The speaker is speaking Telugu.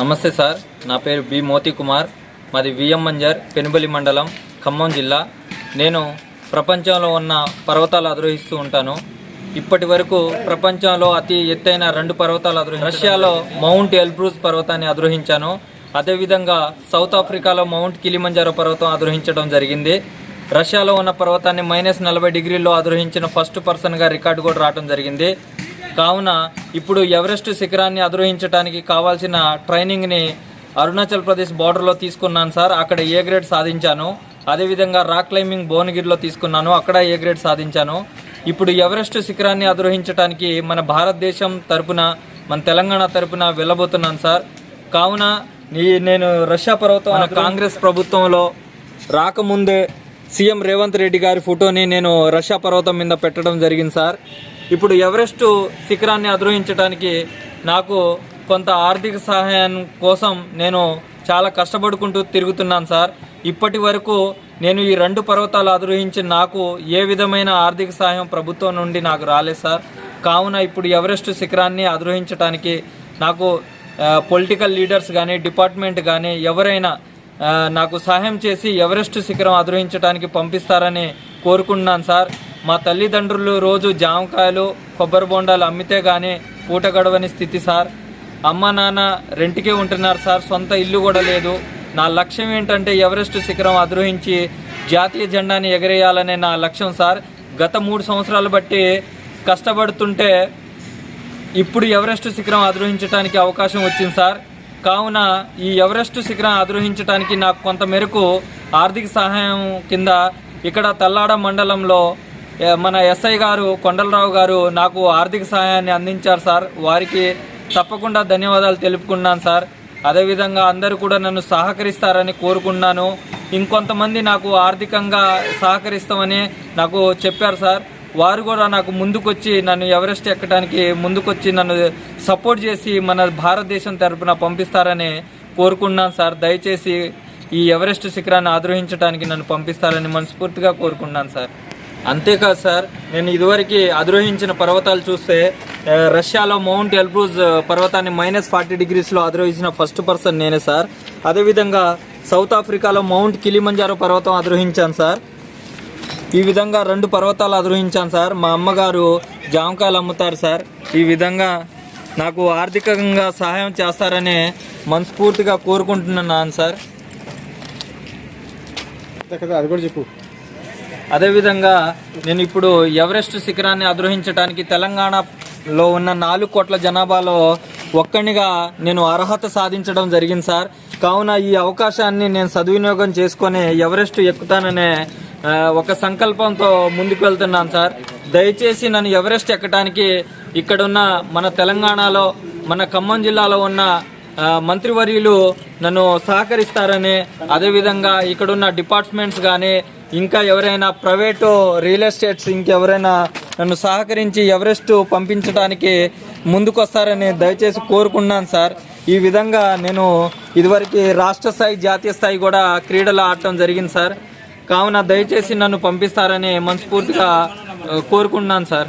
నమస్తే సార్, నా పేరు బి మోతి కుమార్. మాది విఎం మంజర్, పెనుబలి మండలం, ఖమ్మం జిల్లా. నేను ప్రపంచంలో ఉన్న పర్వతాలు అధిరోహిస్తూ ఉంటాను. ఇప్పటి వరకు ప్రపంచంలో అతి ఎత్తైన 2 పర్వతాలు రష్యాలో మౌంట్ ఎల్బ్రూస్ పర్వతాన్ని అధిరోహించాను. అదేవిధంగా సౌత్ ఆఫ్రికాలో మౌంట్ కిలిమంజారో పర్వతం అధిరోహించడం జరిగింది. రష్యాలో ఉన్న పర్వతాన్ని -40 డిగ్రీల్లో అధిరోహించిన ఫస్ట్ పర్సన్గా రికార్డు కూడా రావడం జరిగింది. కావున ఇప్పుడు ఎవరెస్ట్ శిఖరాన్ని అధిరోహించడానికి కావాల్సిన ట్రైనింగ్ని అరుణాచల్ ప్రదేశ్ బార్డర్లో తీసుకున్నాను సార్. అక్కడ ఏ గ్రేడ్ సాధించాను. అదేవిధంగా రాక్ క్లైంబింగ్ భువనగిరిలో తీసుకున్నాను, అక్కడ ఏ గ్రేడ్ సాధించాను. ఇప్పుడు ఎవరెస్ట్ శిఖరాన్ని అధిరోహించడానికి మన భారతదేశం తరపున, మన తెలంగాణ తరపున వెళ్ళబోతున్నాను సార్. కావున నేను రష్యా పర్వతం మన కాంగ్రెస్ ప్రభుత్వంలో రాకముందే సీఎం రేవంత్ రెడ్డి గారి ఫోటోని నేను రష్యా పర్వతం మీద పెట్టడం జరిగింది సార్. ఇప్పుడు ఎవరెస్ట్ శిఖరాన్ని అధిరోహించడానికి నాకు కొంత ఆర్థిక సహాయం కోసం నేను చాలా కష్టపడుకుంటూ తిరుగుతున్నాను సార్. ఇప్పటి వరకు నేను ఈ 2 పర్వతాలు అధిరోహించి నాకు ఏ విధమైన ఆర్థిక సహాయం ప్రభుత్వం నుండి నాకు రాలేదు సార్. కావున ఇప్పుడు ఎవరెస్ట్ శిఖరాన్ని అధిరోహించడానికి నాకు పొలిటికల్ లీడర్స్ కానీ, డిపార్ట్మెంట్ కానీ ఎవరైనా నాకు సహాయం చేసి ఎవరెస్ట్ శిఖరం అధిరోహించడానికి పంపిస్తారని కోరుకుంటున్నాను సార్. మా తల్లిదండ్రులు రోజు జామకాయలు, కొబ్బరి బొండాలు అమ్మితే కానీ పూట గడవని స్థితి సార్. అమ్మ నాన్న రెంట్కే ఉంటున్నారు సార్, సొంత ఇల్లు కూడా లేదు. నా లక్ష్యం ఏంటంటే ఎవరెస్ట్ శిఖరం అధిరోహించి జాతీయ జెండాని ఎగరేయాలనే నా లక్ష్యం సార్. గత 3 సంవత్సరాలు బట్టి కష్టపడుతుంటే ఇప్పుడు ఎవరెస్ట్ శిఖరం అధిరోహించడానికి అవకాశం వచ్చింది సార్. కావున ఈ ఎవరెస్ట్ శిఖరం అధిరోహించడానికి నాకు కొంత మేరకు ఆర్థిక సహాయం కింద ఇక్కడ తల్లాడ మండలంలో మన ఎస్ఐ గారు కొండలరావు గారు నాకు ఆర్థిక సహాయాన్ని అందించారు సార్. వారికి తప్పకుండా ధన్యవాదాలు తెలుపుకున్నాను సార్. అదేవిధంగా అందరూ కూడా నన్ను సహకరిస్తారని కోరుకున్నాను. ఇంకొంతమంది నాకు ఆర్థికంగా సహకరిస్తామని నాకు చెప్పారు సార్. వారు కూడా నాకు ముందుకొచ్చి నన్ను ఎవరెస్ట్ ఎక్కడానికి ముందుకొచ్చి నన్ను సపోర్ట్ చేసి మన భారతదేశం తరపున పంపిస్తారని కోరుకున్నాను సార్. దయచేసి ఈ ఎవరెస్ట్ శిఖరాన్ని అధిరోహించడానికి నన్ను పంపిస్తారని మనస్ఫూర్తిగా కోరుకున్నాను సార్. అంతేకాదు సార్, నేను ఇదివరకు అధిరోహించిన పర్వతాలు చూస్తే రష్యాలో మౌంట్ ఎల్బ్రూస్ పర్వతాన్ని -40 డిగ్రీస్లో అధిరోహించిన ఫస్ట్ పర్సన్ నేనే సార్. అదేవిధంగా సౌత్ ఆఫ్రికాలో మౌంట్ కిలిమంజారో పర్వతం అధిరోహించాను సార్. ఈ విధంగా 2 పర్వతాలు అధిరోహించాను సార్. మా అమ్మగారు జామకాయలు అమ్ముతారు సార్. ఈ విధంగా నాకు ఆర్థికంగా సహాయం చేస్తారని మనస్ఫూర్తిగా కోరుకుంటున్నాను సార్. అది కూడా చెప్పు. అదేవిధంగా నేను ఇప్పుడు ఎవరెస్ట్ శిఖరాన్ని అధిరోహించడానికి తెలంగాణలో ఉన్న 4 కోట్ల జనాభాలో ఒక్కనిగా నేను అర్హత సాధించడం జరిగింది సార్. కావున ఈ అవకాశాన్ని నేను సద్వినియోగం చేసుకొని ఎవరెస్ట్ ఎక్కుతాననే ఒక సంకల్పంతో ముందుకు వెళ్తున్నాను సార్. దయచేసి నన్ను ఎవరెస్ట్ ఎక్కడానికి ఇక్కడున్న మన తెలంగాణలో, మన ఖమ్మం జిల్లాలో ఉన్న మంత్రివర్యులు నన్ను సహకరిస్తారని, అదేవిధంగా ఇక్కడున్న డిపార్ట్మెంట్స్ కానీ ఇంకా ఎవరైనా ప్రైవేటు రియల్ ఎస్టేట్స్ ఇంకెవరైనా నన్ను సహకరించి ఎవరెస్ట్ పంపించడానికి ముందుకొస్తారని దయచేసి కోరుకున్నాను సార్. ఈ విధంగా నేను ఇదివరకు రాష్ట్ర స్థాయి, జాతీయ స్థాయి కూడా క్రీడలు ఆడటం జరిగింది సార్. కావున దయచేసి నన్ను పంపిస్తారని మనస్ఫూర్తిగా కోరుకుంటున్నాను సార్.